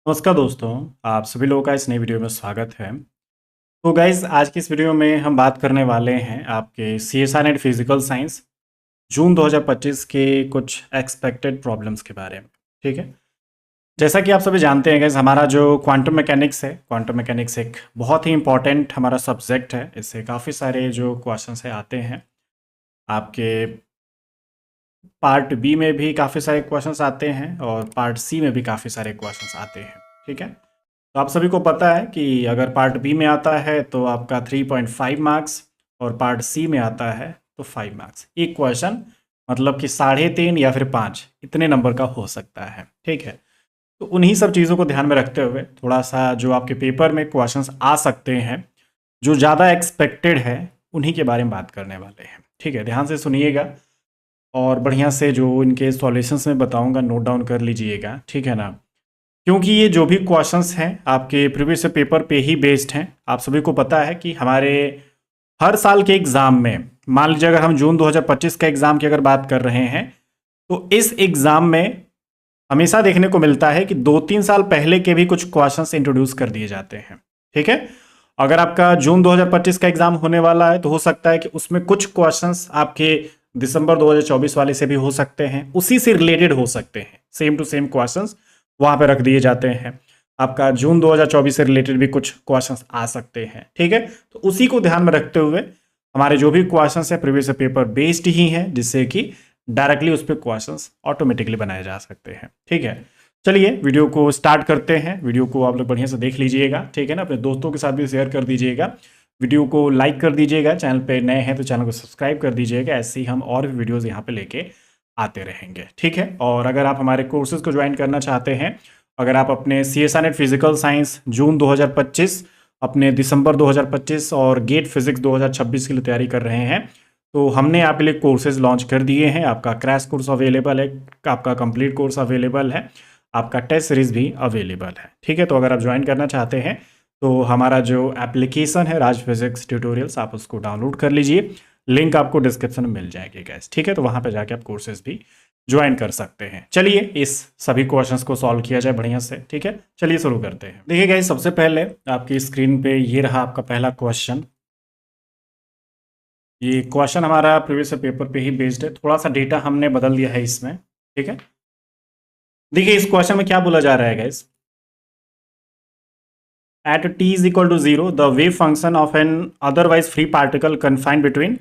नमस्कार दोस्तों, आप सभी लोगों का इस नई वीडियो में स्वागत है। तो गाइज़, आज की इस वीडियो में हम बात करने वाले हैं आपके सीएसआर एंड फिजिकल साइंस जून 2025 के कुछ एक्सपेक्टेड प्रॉब्लम्स के बारे में। ठीक है, जैसा कि आप सभी जानते हैं गाइज़, हमारा जो क्वांटम मैकेनिक्स है, क्वांटम मैकेनिक्स एक बहुत ही इंपॉर्टेंट हमारा सब्जेक्ट है। इससे काफ़ी सारे जो क्वेश्चंस है आते हैं। आपके पार्ट बी में भी काफ़ी सारे क्वेश्चंस आते हैं और पार्ट सी में भी काफ़ी सारे क्वेश्चंस आते हैं। ठीक है, तो आप सभी को पता है कि अगर पार्ट बी में आता है तो आपका 3.5 मार्क्स और पार्ट सी में आता है तो 5 मार्क्स। एक क्वेश्चन मतलब कि 3.5 या फिर 5 इतने नंबर का हो सकता है। ठीक है, तो उन्हीं सब चीज़ों को ध्यान में रखते हुए थोड़ा सा जो आपके पेपर में क्वेश्चंस आ सकते हैं, जो ज़्यादा एक्सपेक्टेड है, उन्हीं के बारे में बात करने वाले हैं। ठीक है, ध्यान से सुनिएगा और बढ़िया से जो इनके सॉल्यूशंस में बताऊंगा नोट डाउन कर लीजिएगा। ठीक है ना, क्योंकि ये जो भी क्वेश्चंस हैं आपके प्रीवियस पेपर पे ही बेस्ड हैं। आप सभी को पता है कि हमारे हर साल के एग्ज़ाम में, मान लीजिए अगर हम जून 2025 का एग्ज़ाम की अगर बात कर रहे हैं, तो इस एग्ज़ाम में हमेशा देखने को मिलता है कि 2-3 साल पहले के भी कुछ क्वेश्चंस इंट्रोड्यूस कर दिए जाते हैं। ठीक है, अगर आपका जून 2025 का एग्ज़ाम होने वाला है तो हो सकता है कि उसमें कुछ क्वेश्चंस आपके दिसंबर 2024 वाले से भी हो सकते हैं, उसी से रिलेटेड हो सकते हैं। सेम टू सेम क्वेश्चंस वहां पे रख दिए जाते हैं। आपका जून 2024 से रिलेटेड भी कुछ क्वेश्चंस आ सकते हैं। ठीक है, तो उसी को ध्यान में रखते हुए हमारे जो भी क्वेश्चंस है प्रीवियस पेपर बेस्ड ही हैं, जिससे कि डायरेक्टली उस पर क्वेश्चंस ऑटोमेटिकली बनाए जा सकते हैं। ठीक है, चलिए वीडियो को स्टार्ट करते हैं। वीडियो को आप लोग बढ़िया से देख लीजिएगा। ठीक है ना, अपने दोस्तों के साथ भी शेयर कर दीजिएगा। वीडियो को लाइक कर दीजिएगा। चैनल पे नए हैं तो चैनल को सब्सक्राइब कर दीजिएगा। ऐसे ही हम और भी वीडियोस यहाँ पे लेके आते रहेंगे। ठीक है, और अगर आप हमारे कोर्सेज को ज्वाइन करना चाहते हैं, अगर आप अपने सीएसआर नेट फिजिकल साइंस जून 2025, अपने दिसंबर 2025 और गेट फिजिक्स 2026 के लिए तैयारी कर रहे हैं, तो हमने आपके लिए कोर्सेज लॉन्च कर दिए हैं। आपका क्रैश कोर्स अवेलेबल है, आपका कंप्लीट कोर्स अवेलेबल है, आपका टेस्ट सीरीज भी अवेलेबल है। ठीक है, तो अगर आप ज्वाइन करना चाहते हैं तो हमारा जो एप्लीकेशन है राज फिजिक्स ट्यूटोरियल्स, आप उसको डाउनलोड कर लीजिए। लिंक आपको डिस्क्रिप्शन में मिल जाएगी गैस। ठीक है, तो वहाँ पे जाके आप कोर्सेज भी ज्वाइन कर सकते हैं। चलिए इस सभी क्वेश्चंस को सॉल्व किया जाए बढ़िया से। ठीक है, चलिए शुरू करते हैं। देखिए गाइस, सबसे पहले आपकी स्क्रीन पे ये रहा आपका पहला क्वेश्चन। ये क्वेश्चन हमारा प्रीवियस पेपर पे ही बेस्ड है, थोड़ा सा डेटा हमने बदल दिया है इसमें। ठीक है, देखिए इस क्वेश्चन में क्या बोला जा रहा है guys. At t is equal to 0, the wave function of an otherwise free particle confined between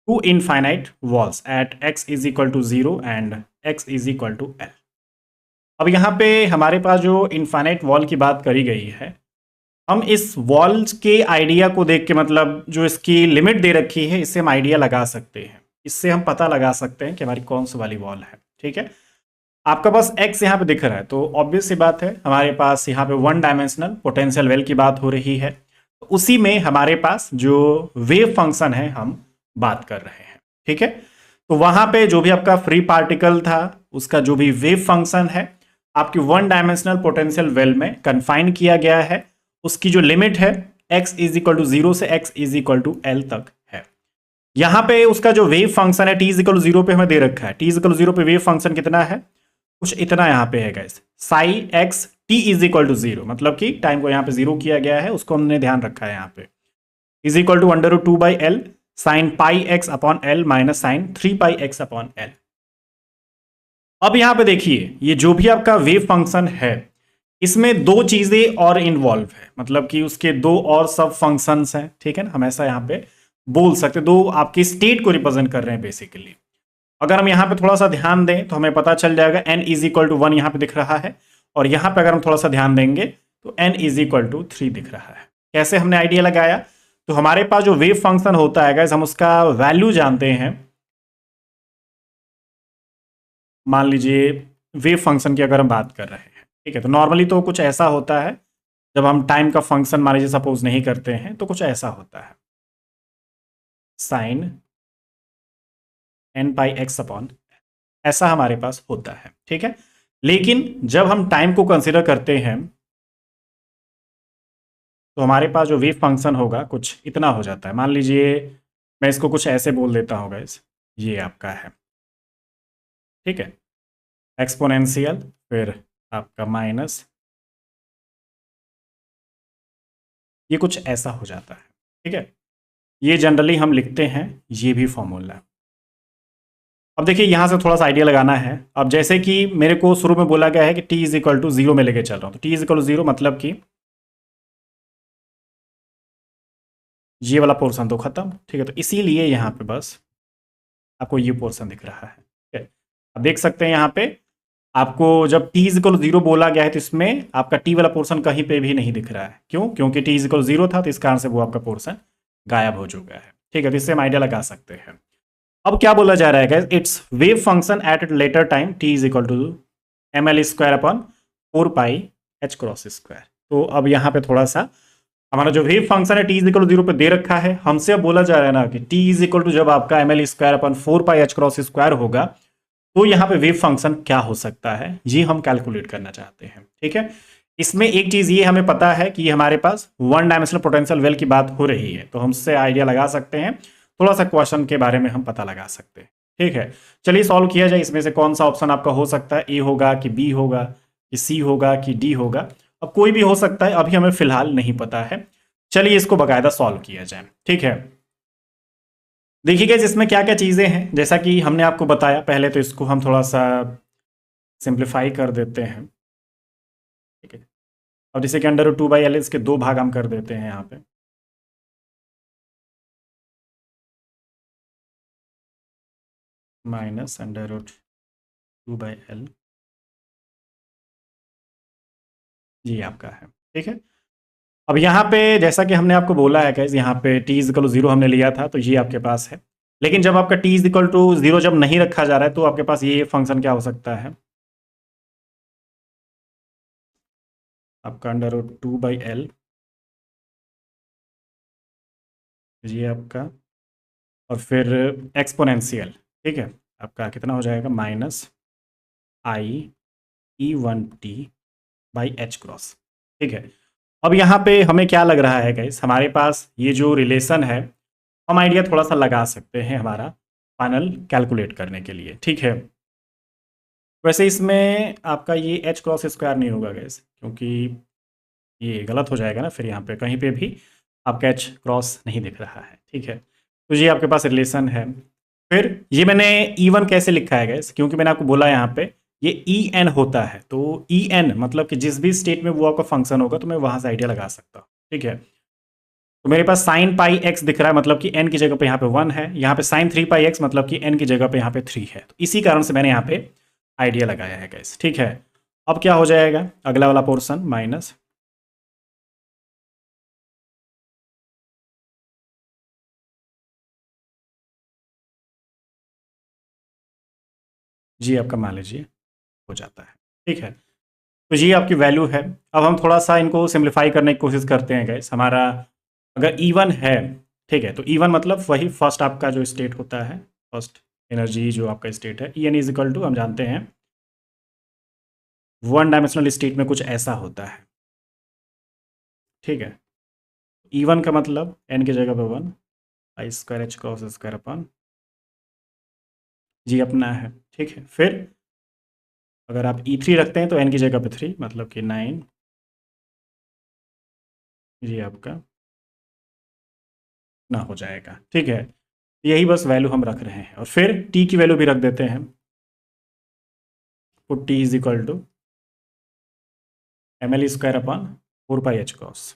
two infinite walls at x is equal to 0 and x is equal to l। अब यहाँ पे हमारे पास जो इनफाइनाइट वॉल की बात करी गई है, हम इस वॉल्स के आइडिया को देख के, मतलब जो इसकी लिमिट दे रखी है, इससे हम आइडिया लगा सकते हैं। इससे हम पता लगा सकते हैं कि हमारी कौन सी वाली वॉल है। ठीक है, आपका पास x यहाँ पे दिख रहा है, तो ऑब्वियस सी बात है हमारे पास यहाँ पे वन डायमेंशनल पोटेंशियल वेल की बात हो रही है। तो उसी में हमारे पास जो वेव फंक्शन है हम बात कर रहे हैं। ठीक है, तो वहां पे जो भी आपका फ्री पार्टिकल था, उसका जो भी वेव फंक्शन है आपकी वन डायमेंशनल पोटेंशियल वेल में कन्फाइन किया गया है। उसकी जो लिमिट है x इज इक्वल टू 0 से x is equal to l तक है। यहां पे उसका जो वेव फंक्शन है t इज इक्वल टू 0 पे हमें दे रखा है। t इज इक्वल टू 0 पे वेव फंक्शन कितना है, कुछ इतना यहाँ पे है guys, psi x t is equal to 0, मतलब कि टाइम को यहाँ पे 0 किया गया है, उसको हमने ध्यान रखा है यहाँ पे। Is equal to under root 2 by L sine pi x upon L minus sine 3 pi x upon L. अब यहाँ पे देखिए, ये जो भी आपका वेव फंक्शन है, इसमें दो चीजें और इन्वॉल्व है, मतलब कि उसके दो और सब फंक्शंस हैं। ठीक है ना, हम ऐसा यहाँ पे बोल सकते, दो आपकी स्टेट को रिप्रेजेंट कर रहे हैं बेसिकली। अगर हम यहाँ पे थोड़ा सा ध्यान दें तो हमें पता चल जाएगा n इज इक्वल टू 1 यहाँ पे दिख रहा है, और यहाँ पे अगर हम थोड़ा सा ध्यान देंगे तो n इज इक्वल टू 3 दिख रहा है। कैसे हमने आइडिया लगाया, तो हमारे पास जो वेव फंक्शन होता है गाइस, हम उसका वैल्यू जानते हैं। मान लीजिए वेव फंक्शन की अगर हम बात कर रहे हैं, ठीक है, तो नॉर्मली तो कुछ ऐसा होता है, जब हम टाइम का फंक्शन मान लीजिए सपोज नहीं करते हैं तो कुछ ऐसा होता है, साइन n पाई एक्स अपॉन, ऐसा हमारे पास होता है। ठीक है, लेकिन जब हम टाइम को कंसीडर करते हैं तो हमारे पास जो वेव फंक्शन होगा कुछ इतना हो जाता है। मान लीजिए मैं इसको कुछ ऐसे बोल देता हूँ गाइस, ये आपका है। ठीक है, एक्सपोनेंशियल, फिर आपका माइनस ये कुछ ऐसा हो जाता है। ठीक है, ये जनरली हम लिखते हैं, ये भी फॉर्मूला। अब देखिए यहाँ से थोड़ा सा आइडिया लगाना है। अब जैसे कि मेरे को शुरू में बोला गया है कि t इज इक्वल टू 0 में लेके चल रहा हूँ, तो t इज इक्वल टू 0 मतलब कि ये वाला पोर्शन तो खत्म। ठीक है, तो इसीलिए यहाँ पे बस आपको ये पोर्शन दिख रहा है। ठीक है, अब देख सकते हैं यहाँ पे आपको जब t इज इक्वल जीरो बोला गया है तो इसमें आपका t वाला पोर्शन कहीं पे भी नहीं दिख रहा है। क्यों? क्योंकि t इज इक्वल जीरो था, तो इस कारण से वो आपका पोर्शन गायब हो चुका है। ठीक है, तो इससे हम आइडिया लगा सकते हैं। अब क्या बोला जा रहा है guys, it's wave function at later time t is equal to M L square upon 4 pi H cross square. तो अब यहाँ पे थोड़ा सा हमारा जो वेव फंक्शन है t इज इक्वल टू 0 पे दे रखा है, हमसे अब बोला जा रहा है ना कि t इज इक्वल टू जब आपका M L square upon 4 pi H cross square होगा तो यहाँ पे वेव फंक्शन क्या हो सकता है, ये हम कैलकुलेट करना चाहते हैं। ठीक है, इसमें एक चीज ये हमें पता है कि हमारे पास वन डायमेंशनल पोटेंशियल वेल की बात हो रही है, तो हमसे आइडिया लगा सकते हैं, थोड़ा सा क्वेश्चन के बारे में हम पता लगा सकते हैं। ठीक है, चलिए सॉल्व किया जाए। इसमें से कौन सा ऑप्शन आपका हो सकता है, ए होगा कि बी होगा कि सी होगा कि डी होगा। अब कोई भी हो सकता है, अभी हमें फिलहाल नहीं पता है। चलिए इसको बकायदा सॉल्व किया जाए। ठीक है, देखिए गाइस इसमें क्या क्या चीज़ें हैं, जैसा कि हमने आपको बताया पहले, तो इसको हम थोड़ा सा सिंप्लीफाई कर देते हैं। ठीक है, अब जैसे कि अंडर रूट 2/l इसके दो भाग हम कर देते हैं यहाँ पे। माइनस अंडर रूट 2/l जी आपका है। ठीक है, अब यहाँ पे जैसा कि हमने आपको बोला है गाइस, यहाँ पे t इज इक्वल टू 0 हमने लिया था, तो ये आपके पास है। लेकिन जब आपका t इज इक्वल टू 0 जब नहीं रखा जा रहा है, तो आपके पास ये फंक्शन क्या हो सकता है, आपका अंडर रूट 2/l, ये आपका, और फिर एक्सपोनेंशियल। ठीक है, आपका कितना हो जाएगा, माइनस i e1t/h क्रॉस। ठीक है, अब यहाँ पे हमें क्या लग रहा है गाइस, हमारे पास ये जो रिलेशन है, हम आइडिया थोड़ा सा लगा सकते हैं हमारा फाइनल कैलकुलेट करने के लिए। ठीक है, वैसे इसमें आपका ये एच क्रॉस स्क्वायर नहीं होगा गैस, क्योंकि ये गलत हो जाएगा ना, फिर यहाँ पे कहीं पे भी आपका एच क्रॉस नहीं दिख रहा है। ठीक है, तो ये आपके पास रिलेशन है। फिर ये मैंने E1 कैसे लिखा है गैस, क्योंकि मैंने आपको बोला यहाँ पे ये EN होता है, तो EN मतलब कि जिस भी स्टेट में वो आपका फंक्शन होगा, तो मैं वहां से आइडिया लगा सकता हूँ। ठीक है, तो मेरे पास साइन पाई एक्स दिख रहा है, मतलब कि n की जगह पे यहाँ पे 1 है, यहाँ पे साइन 3 पाई एक्स मतलब कि n की जगह पे यहाँ पे 3 है, तो इसी कारण से मैंने यहाँ पे आइडिया लगाया है गाइस। ठीक है, अब क्या हो जाएगा अगला वाला पोर्शन, माइनस जी आपका मान लीजिए हो जाता है। ठीक है, तो ये आपकी वैल्यू है। अब हम थोड़ा सा इनको सिंप्लीफाई करने की कोशिश करते हैं गाइस। हमारा अगर E1 है, ठीक है, तो E1 मतलब वही फर्स्ट आपका जो स्टेट होता है, फर्स्ट एनर्जी जो आपका स्टेट है, EN इज इक्वल टू हम जानते हैं वन डायमेंशनल स्टेट में कुछ ऐसा होता है। ठीक है, E1 का मतलब n की जगह पे 1 I square H cross square अपन जी अपना है। ठीक है, फिर अगर आप E3 रखते हैं तो n की जगह पे 3 मतलब कि 9 जी आपका ना हो जाएगा। ठीक है, यही बस वैल्यू हम रख रहे हैं, और फिर t की वैल्यू भी रख देते हैं, तो t is equal to M L square upon 4 pi H cross.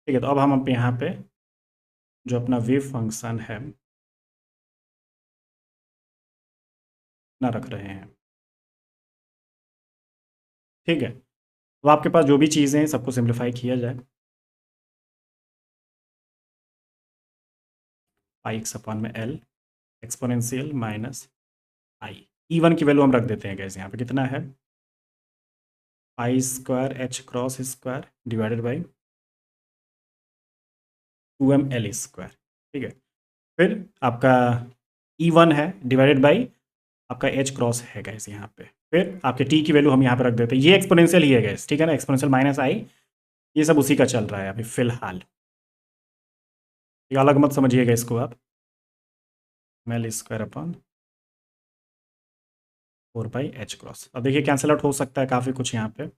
ठीक है, तो अब हम यहाँ पे जो अपना वेव फंक्शन है ना रख रहे हैं। ठीक है, तो आपके पास जो भी चीज़ें हैं सबको सिंप्लीफाई किया जाए, पाई एक्स अपन में एल एक्सपोनेंशियल माइनस आई। E1 की वैल्यू हम रख देते हैं कैसे, यहाँ पे कितना है, pi square H cross square divided by 2m l square. ठीक है, फिर आपका E1 है डिवाइडेड बाई आपका एच क्रॉस है गैस यहाँ पे, फिर आपके टी की वैल्यू हम यहाँ पे रख देते हैं, ये एक्सपोनेंशियल ही है गैस। ठीक है ना, एक्सपोनेंशियल माइनस आई, ये सब उसी का चल रहा है अभी फिलहाल, ये अलग मत समझिएगा इसको आप। L square upon 4 pi H cross, अब देखिए कैंसिल आउट हो सकता है काफ़ी कुछ यहाँ पे,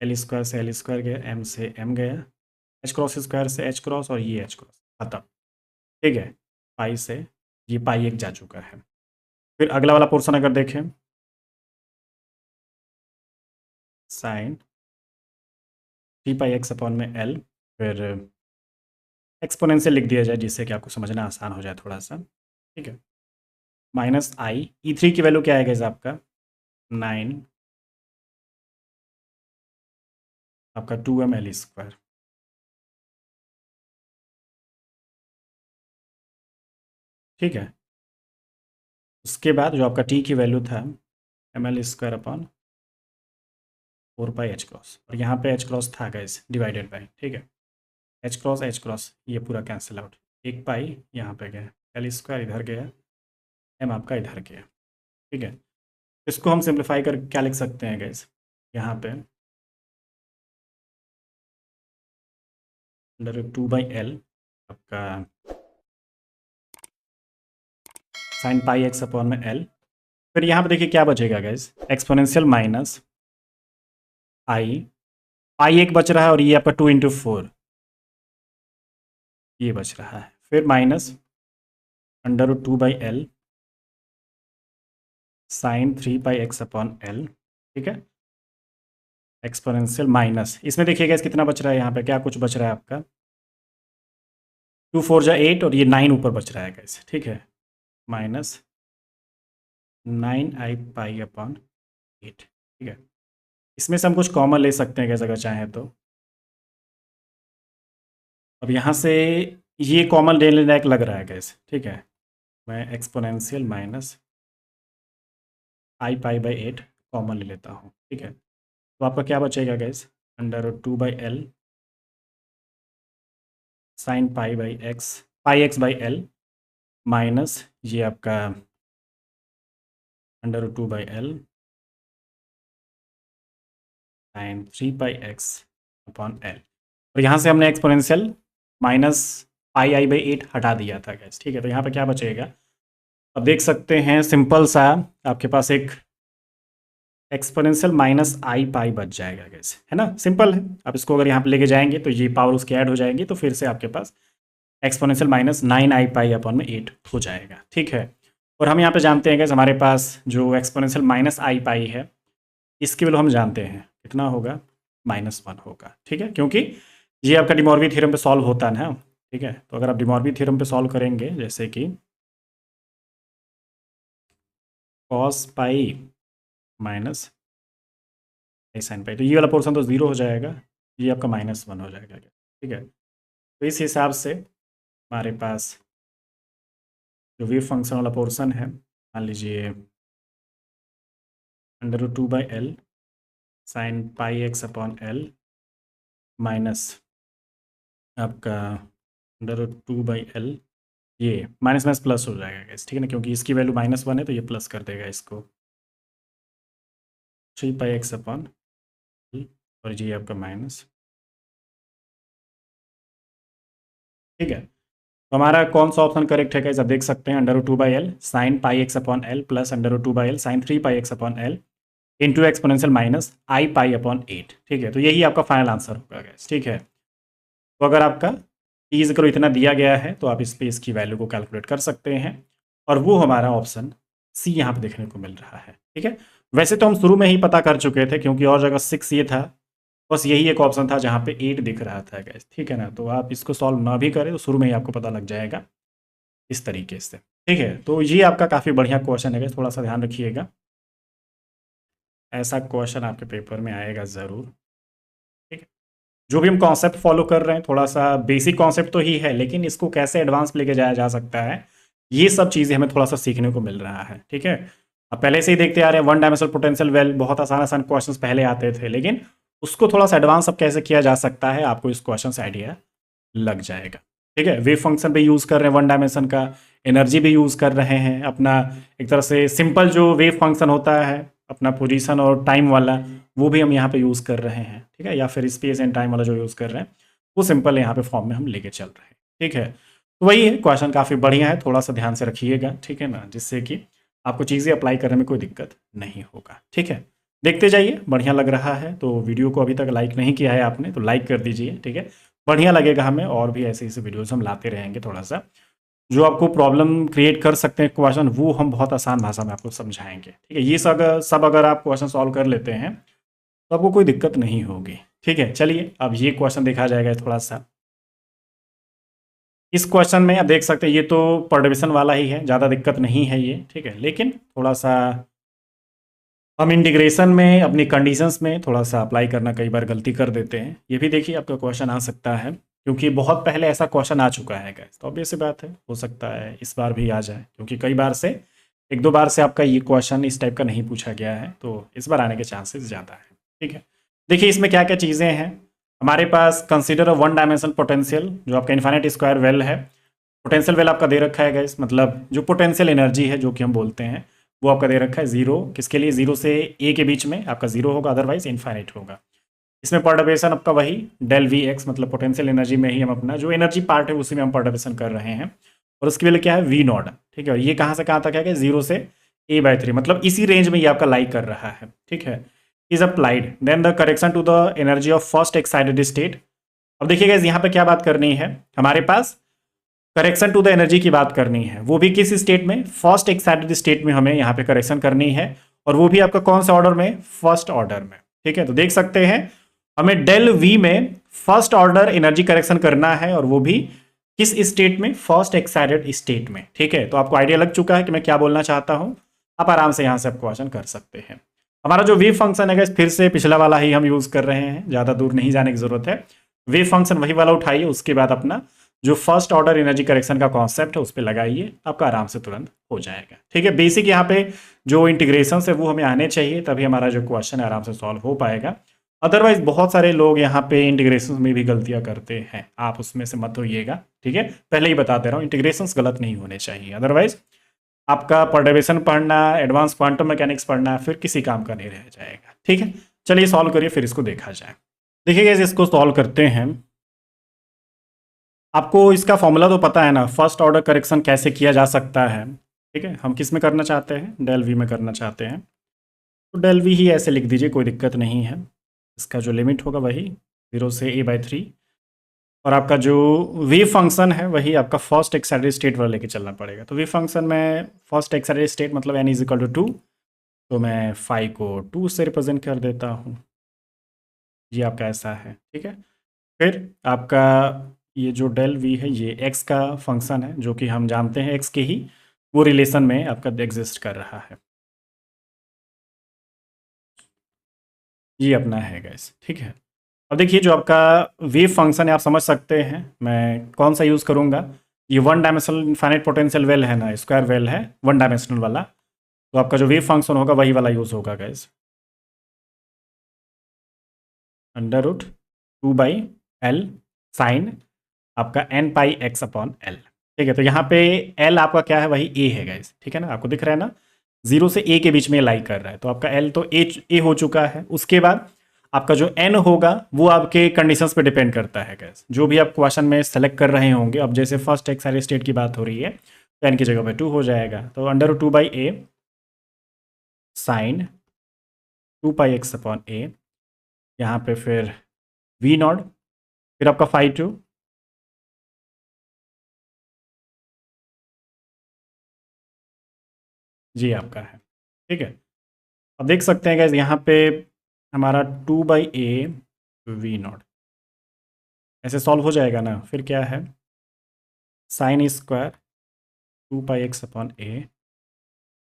एल स्क्वायर से एल स्क्वायर गया, एम से एम गया, एच क्रॉस स्क्वायर से एच क्रॉस, और ये एच क्रॉस, खत्म। ठीक है, पाई से ये पाई एक जा चुका है। फिर अगला वाला पोर्शन अगर देखें, साइन 3πx/में एल, फिर एक्सपोनेंशियल लिख दिया जाए जिससे कि आपको समझना आसान हो जाए थोड़ा सा। ठीक है, माइनस आई, E3 की वैल्यू क्या आएगा आपका 9, आपका 2m/L²। ठीक है, उसके बाद जो आपका टी की वैल्यू था mL²/4π और यहाँ पे एच क्रॉस था गाइस, डिवाइडेड बाय। ठीक है, एच क्रॉस ये पूरा कैंसिल आउट, एक पाई यहाँ पे गया, L² इधर गया, एम आपका इधर गया। ठीक है, इसको हम सिंप्लीफाई कर क्या लिख सकते हैं गाइस, यहाँ पे √2/L आपका sin πx/में L। फिर यहाँ पे देखिए क्या बचेगा गाइस, एक्सपोनेंशियल माइनस आई, पाई एक बच रहा है और ये आपका 2 × 4 ये बच रहा है, फिर माइनस √2/L sin 3πx/L। ठीक है, एक्सपोनेंशियल माइनस, इसमें देखिएगा इस कितना बच रहा है, यहाँ पे क्या कुछ बच रहा है आपका 2 4 जा 8 और ये 9 ऊपर बच रहा है गाइस। ठीक है, माइनस 9i π/8। ठीक है, इसमें से हम कुछ कॉमन ले सकते हैं गैस अगर चाहें तो। अब यहाँ से ये कॉमन लेने लायक लग रहा है गैस। ठीक है, मैं एक्सपोनेंशियल माइनस i π/8 कॉमन ले लेता हूँ। ठीक है, तो आपका क्या बचेगा gas, √2/L sin πx/L minus ये आपका √2/L sin 3πx/L। और यहाँ से हमने एक्सपोनेंशियल माइनस πi/8 हटा दिया था गैस। ठीक है, तो यहाँ पे क्या बचेगा, अब देख सकते हैं सिंपल सा, आपके पास एक एक्सपोनेंशियल माइनस आई पाई बच जाएगा गैस, है ना, सिंपल है। आप इसको अगर यहाँ पे लेके जाएंगे तो ये पावर उसके ऐड हो जाएंगी, तो फिर से आपके पास एक्सपोनेंशियल माइनस 9i π/8 हो जाएगा। ठीक है, और हम यहाँ पे जानते हैं गैस, हमारे पास जो एक्सपोनेंशियल माइनस आई पाई है इसकी वैल्यू हम जानते हैं कितना होगा, -1 होगा। ठीक है, क्योंकि ये आपका डिमॉर्फी थ्योरम पे सॉल्व होता है ना। ठीक है, तो अगर आप डिमॉर्फी थ्योरम पे सॉल्व करेंगे, जैसे कि cos पाई माइनस sin पाई, तो ये वाला पोर्शन तो 0 हो जाएगा, ये आपका -1 हो जाएगा। ठीक है, तो इस हिसाब से हमारे पास जो वेव फंक्शन वाला पोर्शन है, मान लीजिए √2/L sin πx/L माइनस आपका √2/L, ये माइनस माइनस प्लस हो जाएगा गैस। ठीक है ना, क्योंकि इसकी वैल्यू -1 है तो ये प्लस कर देगा इसको, 3πx/L और ये आपका माइनस। ठीक है, तो हमारा कौन सा ऑप्शन करेक्ट है गाइस, आप देख सकते हैं √2/L sin πx/L plus √2/L sin 3πx/L into exponential minus i π/8। ठीक है, तो यही आपका फाइनल आंसर होगा गाइस। ठीक है, तो अगर आपका t करो इतना दिया गया है तो आप इस पे इसकी वैल्यू को कैलकुलेट कर सकते हैं, और वो हमारा ऑप्शन सी यहाँ पे देखने को मिल रहा है। ठीक है, वैसे तो हम शुरू में ही पता कर चुके थे, क्योंकि और जगह 6 ये था, बस यही एक ऑप्शन था जहाँ पे 8 दिख रहा था गाइस। ठीक है ना, तो आप इसको सॉल्व ना भी करें तो शुरू में ही आपको पता लग जाएगा इस तरीके से। ठीक है, तो ये आपका काफ़ी बढ़िया क्वेश्चन है गाइस, थोड़ा सा ध्यान रखिएगा, ऐसा क्वेश्चन आपके पेपर में आएगा ज़रूर। ठीक है, जो भी हम कॉन्सेप्ट फॉलो कर रहे हैं, थोड़ा सा बेसिक कॉन्सेप्ट तो ही है, लेकिन इसको कैसे एडवांस लेके जाया जा सकता है, ये सब चीज़ें हमें थोड़ा सा सीखने को मिल रहा है। ठीक है, अब पहले से ही देखते आ रहे हैं 1 डायमेंशनल पोटेंशियल वेल, बहुत आसान आसान क्वेश्चंस पहले आते थे, लेकिन उसको थोड़ा सा एडवांस अब कैसे किया जा सकता है, आपको इस क्वेश्चन से आइडिया लग जाएगा। ठीक है, वेव फंक्शन भी यूज़ कर रहे हैं 1 डायमेंशन का, एनर्जी भी यूज़ कर रहे हैं, अपना एक तरह से सिंपल जो वेव फंक्शन होता है अपना पोजीशन और टाइम वाला, वो भी हम यहाँ पे यूज़ कर रहे हैं। ठीक है, या फिर स्पेस एंड टाइम वाला जो यूज़ कर रहे हैं वो सिंपल यहाँ पे फॉर्म में हम लेके चल रहे हैं। ठीक है, तो वही है, क्वेश्चन काफ़ी बढ़िया है, थोड़ा सा ध्यान से रखिएगा। ठीक है ना, जिससे कि आपको चीज़ें अप्लाई करने में कोई दिक्कत नहीं होगा। ठीक है, देखते जाइए, बढ़िया लग रहा है तो वीडियो को अभी तक लाइक नहीं किया है आपने तो लाइक कर दीजिए, ठीक है। बढ़िया लगेगा हमें, और भी ऐसे ऐसे वीडियोस हम लाते रहेंगे। थोड़ा सा जो आपको प्रॉब्लम क्रिएट कर सकते हैं क्वेश्चन, वो हम बहुत आसान भाषा में आपको समझाएंगे, ठीक है। ये सब अगर आप क्वेश्चन सॉल्व कर लेते हैं तो आपको कोई दिक्कत नहीं होगी, ठीक है। चलिए अब ये क्वेश्चन देखा जाएगा थोड़ा सा। इस क्वेश्चन में आप देख सकते हैं, ये तो पर डिविजन वाला ही है, ज़्यादा दिक्कत नहीं है ये, ठीक है। लेकिन थोड़ा सा हम इंटीग्रेशन में अपनी कंडीशंस में थोड़ा सा अप्लाई करना कई बार गलती कर देते हैं। ये भी देखिए आपका क्वेश्चन आ सकता है, क्योंकि बहुत पहले ऐसा क्वेश्चन आ चुका है गाइस, तो ऑब्वियस सी बात है, हो सकता है इस बार भी आ जाए, क्योंकि कई बार से एक दो बार से आपका ये क्वेश्चन इस टाइप का नहीं पूछा गया है, तो इस बार आने के चांसेस ज़्यादा है, ठीक है। देखिए इसमें क्या क्या चीज़ें हैं हमारे पास। Consider a one dimensional potential, जो आपका इन्फाइनाइट स्क्वायर वेल है। पोटेंशियल वेल आपका दे रखा है गाइस, मतलब जो पोटेंशियल एनर्जी है जो कि हम बोलते हैं, वो आपका दे रखा है जीरो। किसके लिए? जीरो से ए के बीच में आपका जीरो होगा, अदरवाइज इनफाइनाइट होगा। इसमें पर्टर्बेशन आपका वही डेल वी एक्स, मतलब पोटेंशियल एनर्जी में ही हम अपना जो एनर्जी पार्ट है उसी में हम पर्टर्बेशन कर रहे हैं। और उसकी वैल्यू क्या है? वी नॉट, ठीक है। और ये कहाँ से कहाँ तक है? जीरो से a/3, मतलब इसी रेंज में ये आपका लाई कर रहा है, ठीक है। Is applied then the correction to the energy of first excited state. अब देखिएगा यहाँ पे क्या बात करनी है हमारे पास, करेक्शन टू द एनर्जी की बात करनी है, वो भी किस स्टेट में? फर्स्ट एक्साइटेड स्टेट में हमें यहाँ पे करेक्शन करनी है, और वो भी आपका कौन सा ऑर्डर में? फर्स्ट ऑर्डर में, ठीक है। तो देख सकते हैं हमें डेल वी में फर्स्ट ऑर्डर एनर्जी करेक्शन करना है, और वो भी किस स्टेट में? फर्स्ट एक्साइटेड स्टेट में, ठीक है। तो आपको आइडिया लग चुका है कि मैं क्या बोलना चाहता हूं। आप आराम से यहां से आप क्वेश्चन कर सकते हैं। हमारा जो वेव फंक्शन है फिर से पिछला वाला ही हम यूज कर रहे हैं, ज्यादा दूर नहीं जाने की जरूरत है। वेव फंक्शन वही वाला उठाइए, उसके बाद अपना जो फर्स्ट ऑर्डर एनर्जी करेक्शन का कॉन्सेप्ट है उस पर लगाइए, आपका आराम से तुरंत हो जाएगा, ठीक है। बेसिक यहाँ पे जो इंटीग्रेशन है वो हमें आने चाहिए, तभी हमारा जो क्वेश्चन है आराम से सॉल्व हो पाएगा। अदरवाइज बहुत सारे लोग यहाँ पे इंटीग्रेशन में भी गलतियां करते हैं, आप उसमें से मत होइएगा, ठीक है। पहले ही बता दे रहा हूँ, इंटीग्रेशन गलत नहीं होने चाहिए, अदरवाइज आपका पर्डर्वेशन पढ़ना, एडवांस क्वांटम मैकेनिक्स पढ़ना फिर किसी काम का नहीं रह जाएगा, ठीक है। चलिए सॉल्व करिए, फिर इसको देखा जाए। देखिए गाइस, इसको सॉल्व करते हैं। आपको इसका फॉर्मूला तो पता है ना, फर्स्ट ऑर्डर करेक्शन कैसे किया जा सकता है, ठीक है। हम किस में करना चाहते हैं? डेल वी में करना चाहते हैं, तो डेल वी ही ऐसे लिख दीजिए, कोई दिक्कत नहीं है। इसका जो लिमिट होगा वही 0 से a/3, और आपका जो वेव फंक्शन है वही आपका फर्स्ट एक्साइटेड स्टेट वाला लेके चलना पड़ेगा। तो वेव फंक्शन में फर्स्ट एक्साइटेड स्टेट मतलब n इज इक्वल टू 2, तो मैं फाई को 2 से रिप्रेजेंट कर देता हूँ। ये आपका ऐसा है, ठीक है। फिर आपका ये जो डेल वी है ये x का फंक्शन है, जो कि हम जानते हैं x के ही वो रिलेशन में आपका एग्जिस्ट कर रहा है। ये अपना है गैस, ठीक है। अब देखिए जो आपका वेव फंक्शन है आप समझ सकते हैं मैं कौन सा यूज़ करूँगा। ये one dimensional infinite potential well है ना, स्क्वायर वेल है वन डायमेंशनल वाला, तो आपका जो वेव फंक्शन होगा वही वाला यूज़ होगा गैस। √2/L साइन आपका n πx/L, ठीक है। तो यहाँ पे L आपका क्या है? वही A है गैस, ठीक है ना, आपको दिख रहा है ना, 0 से A के बीच में लाई कर रहा है, तो आपका L तो A हो चुका है। उसके बाद आपका जो n होगा वो आपके कंडीशंस पे डिपेंड करता है गैस, जो भी आप क्वेश्चन में सेलेक्ट कर रहे होंगे। अब जैसे फर्स्ट एक्साइटेड स्टेट की बात हो रही है तो n की जगह पे 2 हो जाएगा, तो √2/A साइन 2πx/A, यहाँ पे फिर वी नॉट, फिर आपका φ2, जी आपका है, ठीक है। अब देख सकते हैं गैस यहाँ पे हमारा 2/A वी नॉट ऐसे सॉल्व हो जाएगा ना। फिर क्या है? Sine square 2πx/A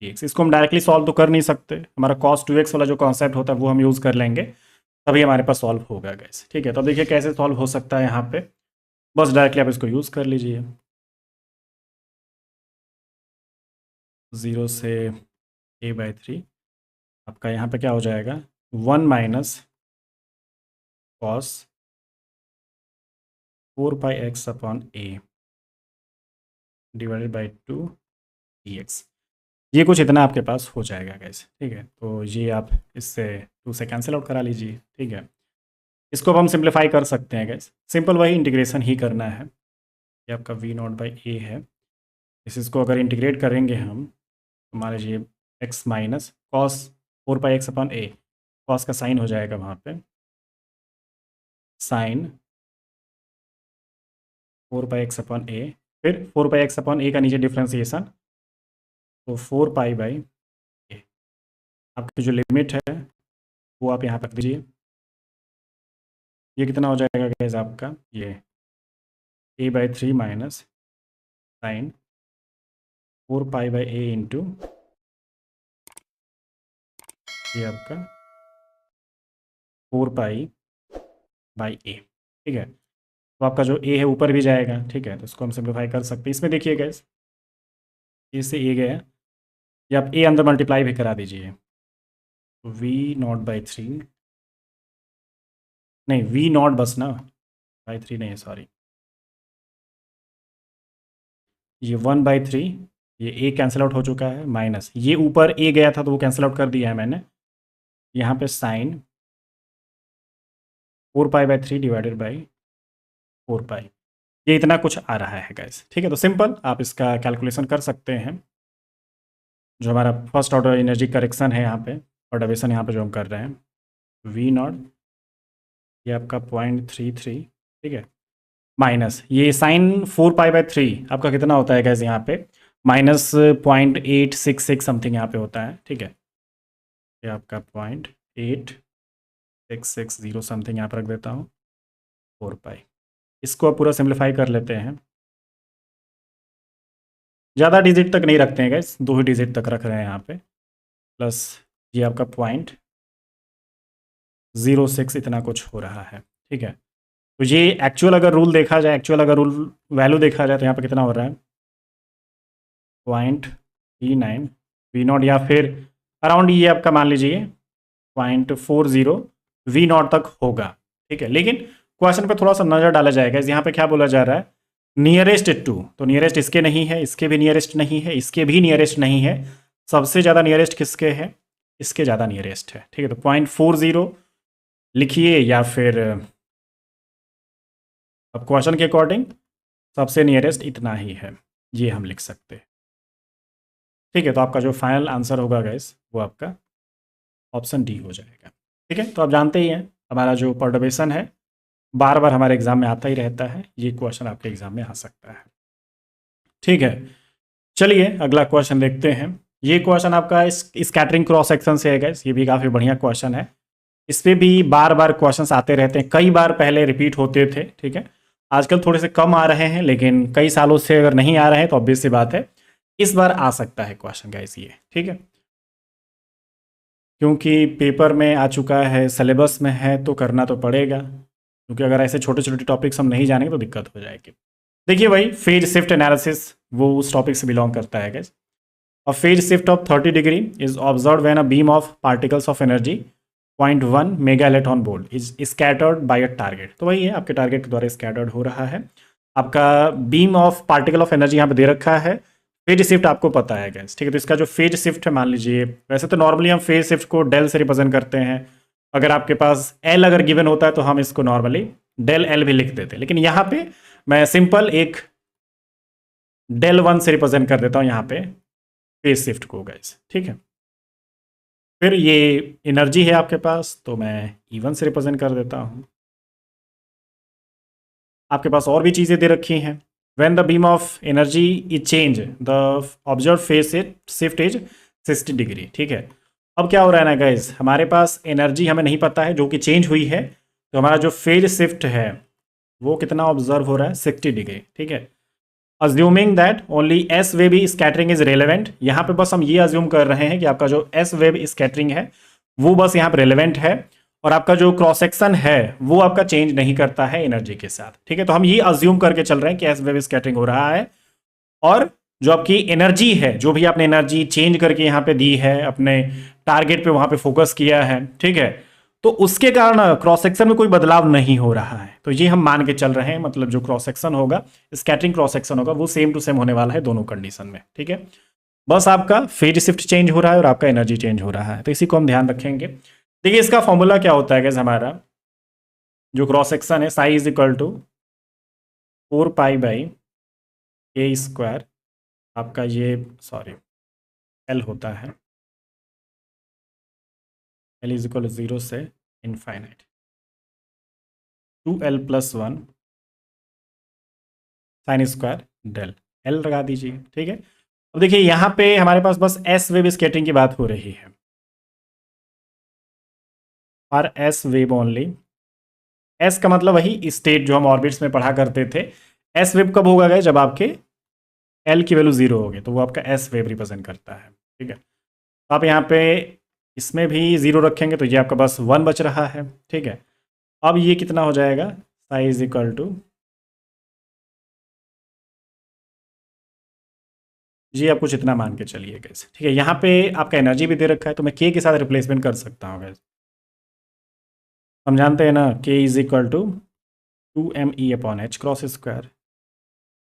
dx। इसको हम डायरेक्टली सॉल्व तो कर नहीं सकते, हमारा cos 2x वाला जो कॉन्सेप्ट होता है वो हम यूज़ कर लेंगे, तभी हमारे पास सॉल्व होगा गैस, ठीक है। तो अब देखिए कैसे सॉल्व हो सकता है यहाँ पे, बस डायरेक्टली आप इसको यूज़ कर लीजिए। 0 से a/3 आपका यहाँ पे क्या हो जाएगा? 1 minus cos 4πx/A divided by 2 dx। ये कुछ इतना आपके पास हो जाएगा गैस, ठीक है। तो ये आप इससे 2 से कैंसिल आउट करा लीजिए, ठीक है। इसको अब हम सिंप्लीफाई कर सकते हैं गैस, सिंपल वही इंटीग्रेशन ही करना है। ये आपका v0/A है, इसको अगर इंटीग्रेट करेंगे हम, मान लीजिए x minus cos 4πx/A, cos का साइन हो जाएगा वहाँ पे, साइन 4π/a, फिर 4π/a का नीचे डिफ्रेंसिएशन, तो 4π/a। आपकी जो लिमिट है वो आप यहाँ रख दीजिए। ये कितना हो जाएगा गाइस आपका, ये a/3 minus sign 4π/a into ये आपका 4π/a, ठीक है। तो आपका जो a है ऊपर भी जाएगा, ठीक है, तो इसको हम सिंप्लीफाई कर सकते हैं। इसमें देखिए गाइस, a से a गया, या आप a अंदर मल्टीप्लाई भी करा दीजिए, तो v0/3, नहीं v0 बस ना, बाई 3 नहीं है, सॉरी, ये 1/3, ये a कैंसिल आउट हो चुका है, माइनस ये ऊपर a गया था तो वो कैंसिल आउट कर दिया है मैंने, यहाँ पे साइन 4π/3 डिवाइडेड बाई 4π, ये इतना कुछ आ रहा है गाइस, ठीक है। तो सिंपल आप इसका कैलकुलेशन कर सकते हैं। जो हमारा फर्स्ट ऑर्डर एनर्जी करेक्शन है यहाँ पे, और डेविएशन यहाँ पे जो हम कर रहे हैं, v0 ये आपका 0.33, ठीक है, माइनस ये साइन 4π/3 आपका कितना होता है गैस यहाँ पे, -0.866 समथिंग यहाँ पे होता है, ठीक है। ये आपका 0.8660 समथिंग यहाँ पर रख देता हूँ, 4π। इसको आप पूरा सिंप्लीफाई कर लेते हैं। ज़्यादा डिजिट तक नहीं रखते हैं गैस, 2 ही डिजिट तक रख रहे हैं यहाँ पे, प्लस ये आपका 0.06 इतना कुछ हो रहा है, ठीक है। तो ये एक्चुअल अगर रूल देखा जाए, एक्चुअल अगर रूल वैल्यू देखा जाए तो यहाँ पे कितना हो रहा है, 0.39 v0, या फिर अराउंड ये आपका मान लीजिए 0.40 v0 तक होगा, ठीक है। लेकिन क्वेश्चन पे थोड़ा सा नज़र डाला जाएगा, यहाँ पे क्या बोला जा रहा है, नियरेस्ट टू, तो नियरेस्ट इसके नहीं है, इसके भी नियरेस्ट नहीं है, इसके भी नियरेस्ट नहीं है, सबसे ज़्यादा नियरेस्ट किसके है, इसके ज़्यादा नियरेस्ट है, ठीक है। तो 0.40 लिखिए, या फिर अब क्वेश्चन के अकॉर्डिंग सबसे नियरेस्ट इतना ही है, ये हम लिख सकते हैं, ठीक है। तो आपका जो फाइनल आंसर होगा गैस, वो आपका ऑप्शन डी हो जाएगा, ठीक है। तो आप जानते ही हैं हमारा जो पर्टर्बेशन है बार बार हमारे एग्जाम में आता ही रहता है, ये क्वेश्चन आपके एग्जाम में आ सकता है, ठीक है। चलिए अगला क्वेश्चन देखते हैं। ये क्वेश्चन आपका स्कैटरिंग क्रॉस सेक्शन से है गैस, ये भी काफ़ी बढ़िया क्वेश्चन है। इस पर भी बार बार क्वेश्चन आते रहते हैं, कई बार पहले रिपीट होते थे, ठीक है। आजकल थोड़े से कम आ रहे हैं, लेकिन कई सालों से अगर नहीं आ रहे हैं तो ऑब्वियस सी बात है इस बार आ सकता है क्वेश्चन गाइस ये, ठीक है। क्योंकि पेपर में आ चुका है, सिलेबस में है, तो करना तो पड़ेगा, क्योंकि अगर ऐसे छोटे छोटे टॉपिक्स हम नहीं जानेंगे तो दिक्कत हो जाएगी। देखिए भाई, फेज शिफ्ट एनालिसिस वो उस टॉपिक से बिलोंग करता है guys. A phase shift of 30 degree is observed when a beam of particles of energy 0.1 mega electron volt is scattered by a target. तो वही है, आपके टारगेट के द्वारा स्कैटर्ड हो रहा है। आपका beam of particle of energy यहाँ पे दे रखा है। फेज शिफ्ट आपको पता है गैस, ठीक है। तो इसका जो फेज शिफ्ट है, मान लीजिए, वैसे तो नॉर्मली हम फेज शिफ्ट को डेल से रिप्रेजेंट करते हैं। अगर आपके पास एल अगर गिवन होता है तो हम इसको नॉर्मली डेल एल भी लिख देते हैं, लेकिन यहाँ पे मैं सिंपल एक डेल 1 से रिप्रेजेंट कर देता हूँ यहाँ पे फेज शिफ्ट को गाइस, ठीक है। फिर ये एनर्जी है आपके पास, तो मैं E1 से रिप्रेजेंट कर देता हूँ। आपके पास और भी चीज़ें दे रखी हैं। When the beam of energy is change the observe phase shift is 60 degree, ठीक है। अब क्या हो रहा है ना गाइस, हमारे पास एनर्जी हमें नहीं पता है जो कि चेंज हुई है, तो हमारा जो फेज शिफ्ट है वो कितना ऑब्जर्व हो रहा है, 60 डिग्री, ठीक है। Assuming that only S wave scattering is relevant, यहाँ पे बस हम ये अज्यूम कर रहे हैं कि आपका जो एस वेव स्कैटरिंग है वो बस यहाँ पे रेलेवेंट है, और आपका जो क्रॉस सेक्शन है वो आपका चेंज नहीं करता है एनर्जी के साथ, ठीक है। तो हम ये अज्यूम करके चल रहे हैं कि एस वेव स्कैटरिंग हो रहा है, और जो आपकी एनर्जी है, जो भी आपने एनर्जी चेंज करके यहाँ पे दी है, अपने टारगेट पे वहां पे फोकस किया है, ठीक है, तो उसके कारण क्रॉस सेक्शन में कोई बदलाव नहीं हो रहा है। तो ये हम मान के चल रहे हैं, मतलब जो क्रॉस सेक्शन होगा, स्कैटरिंग क्रॉस सेक्शन होगा, वो सेम टू सेम होने वाला है दोनों कंडीशन में, ठीक है। बस आपका फेज शिफ्ट चेंज हो रहा है और आपका एनर्जी चेंज हो रहा है, तो इसी को हम ध्यान रखेंगे। देखिए इसका फॉर्मूला क्या होता है, हमारा जो क्रॉस सेक्शन है, Sai is equal to 4π/a², आपका ये सॉरी एल होता है, L इज इक्वल 0 से infinite 2L + 1 sine square del L लगा दीजिए। ठीक है, अब देखिए यहाँ पे हमारे पास बस एस वेव स्केटरिंग की बात हो रही है, और एस वेव ओनली। एस का मतलब वही स्टेट जो हम ऑर्बिट्स में पढ़ा करते थे। एस वेव कब होगा गए, जब आपके एल की वैल्यू 0 होगी, तो वो आपका एस वेव रिप्रेजेंट करता है। ठीक है, तो आप यहाँ पे इसमें भी 0 रखेंगे तो ये आपका बस 1 बच रहा है। ठीक है, अब ये कितना हो जाएगा, साई इज इक्वल टू, जी आप कुछ इतना मान के चलिए गैस। ठीक है, यहाँ पे आपका एनर्जी भी दे रखा है, तो मैं के साथ रिप्लेसमेंट कर सकता हूँ गैस। हम जानते हैं ना, K is equal to 2me/h cross square,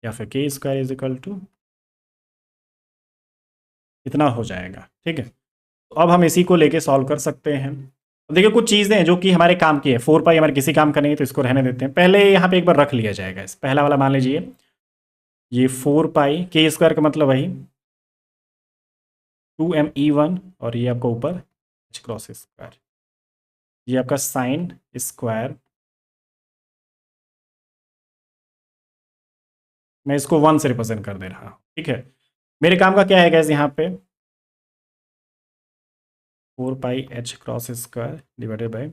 या फिर के स्क्वायर इज इक्वल टू इतना हो जाएगा। ठीक है, तो अब हम इसी को लेके सॉल्व कर सकते हैं। अब देखिए कुछ चीज़ें हैं जो कि हमारे काम की है, 4 पाई हमारे किसी काम का नहीं है, तो इसको रहने देते हैं। पहले यहाँ पे एक बार रख लिया जाएगा, इस पहला वाला मान लीजिए, ये 4 पाई के स्क्वायर का मतलब वही 2me1, और ये आपका ऊपर h क्रॉस स्क्वायर, ये आपका साइन स्क्वायर, मैं इसको 1 से रिप्रेजेंट कर दे रहा हूँ। ठीक है, मेरे काम का क्या है गैस, यहाँ पे 4 पाई h cross square divided by,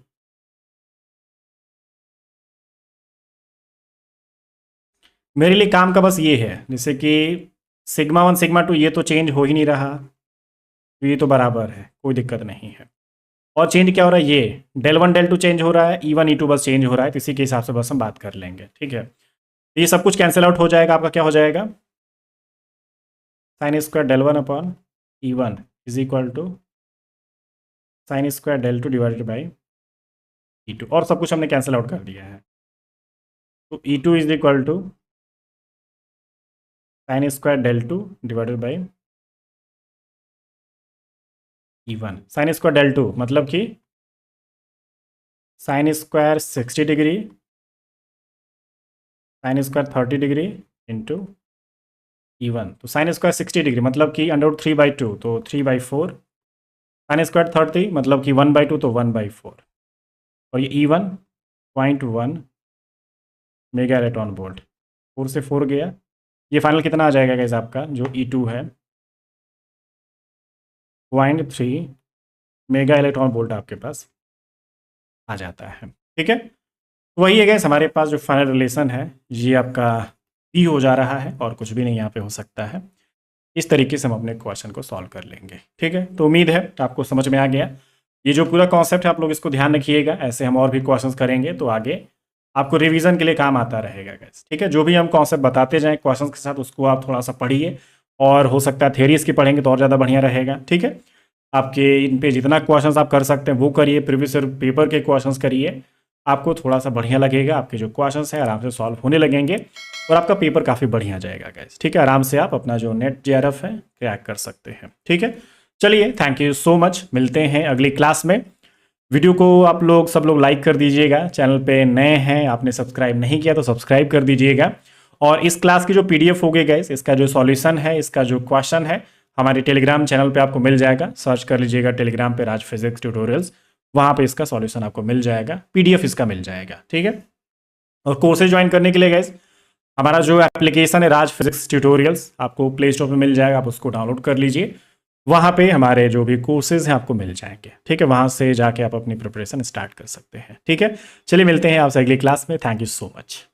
मेरे लिए काम का बस ये है, जैसे कि σ1 σ2 ये तो चेंज हो ही नहीं रहा, तो ये तो बराबर है, कोई दिक्कत नहीं है। और चेंज क्या हो रहा है, ये del1 del2 चेंज हो रहा है, E1 E2 बस चेंज हो रहा है, तो इसी के हिसाब से बस हम बात कर लेंगे। ठीक है, तो ये सब कुछ कैंसिल आउट हो जाएगा, आपका क्या हो जाएगा, sine square del1/E1 is equal to sine square del2 divided by E2, और सब कुछ हमने कैंसिल आउट कर दिया है। तो E2 is equal to sine square del2 divided by E1। Sine square del2 मतलब कि sine square 60 degree, sine square 30 degree into E1, तो साइन स्क्वायर 60 डिग्री मतलब कि √3/2, तो 3/4, साइन स्क्वायर 30 मतलब कि 1/2, तो 1/4, और ये E1 0.1 मेगा इलेक्ट्रॉन वोल्ट, 4 से 4 गया, ये फाइनल कितना आ जाएगा गाइस, आपका जो E2 है 0.3 मेगा इलेक्ट्रॉन वोल्ट आपके पास आ जाता है। ठीक है, तो वही है गाइस, हमारे पास जो फाइनल रिलेशन है ये आपका ई हो जा रहा है, और कुछ भी नहीं यहाँ पे हो सकता है। इस तरीके से हम अपने क्वेश्चन को सॉल्व कर लेंगे। ठीक है, तो उम्मीद है आपको समझ में आ गया। ये जो पूरा कॉन्सेप्ट है आप लोग इसको ध्यान रखिएगा, ऐसे हम और भी क्वेश्चंस करेंगे तो आगे आपको रिवीजन के लिए काम आता रहेगा गाइस। ठीक है, जो भी हम कॉन्सेप्ट बताते जाएं क्वेश्चंस के साथ, उसको आप थोड़ा सा पढ़िए, और हो सकता है थियरी इसकी पढ़ेंगे तो और ज़्यादा बढ़िया रहेगा। ठीक है, आपके इन पे जितना क्वेश्चंस आप कर सकते हैं वो करिए, प्रीवियस पेपर के क्वेश्चंस करिए, आपको थोड़ा सा बढ़िया लगेगा, आपके जो क्वेश्चंस हैं आराम से सॉल्व होने लगेंगे, और आपका पेपर काफ़ी बढ़िया जाएगा गाइस। ठीक है, आराम से आप अपना जो नेट JRF है क्रैक कर सकते हैं। ठीक है, चलिए थैंक यू सो मच, मिलते हैं अगली क्लास में। वीडियो को आप लोग सब लोग लाइक कर दीजिएगा, चैनल पे नए हैं आपने सब्सक्राइब नहीं किया तो सब्सक्राइब कर दीजिएगा, और इस क्लास की जो PDF होगी गाइस, इसका जो सॉल्यूशन है, इसका जो क्वेश्चन है, हमारे टेलीग्राम चैनल पे आपको मिल जाएगा, सर्च कर लीजिएगा टेलीग्राम पे राज फिजिक्स ट्यूटोरियल्स, वहाँ पे इसका सॉल्यूशन आपको मिल जाएगा, PDF इसका मिल जाएगा। ठीक है, और कोर्सेज ज्वाइन करने के लिए गाइस हमारा जो एप्लीकेशन है राज फिजिक्स ट्यूटोरियल्स, आपको प्ले स्टोर पर मिल जाएगा, आप उसको डाउनलोड कर लीजिए, वहाँ पे हमारे जो भी कोर्सेज हैं आपको मिल जाएंगे। ठीक है, वहाँ से जाके आप अपनी प्रिपरेशन स्टार्ट कर सकते हैं। ठीक है, चलिए मिलते हैं आपसे अगली क्लास में, थैंक यू सो मच।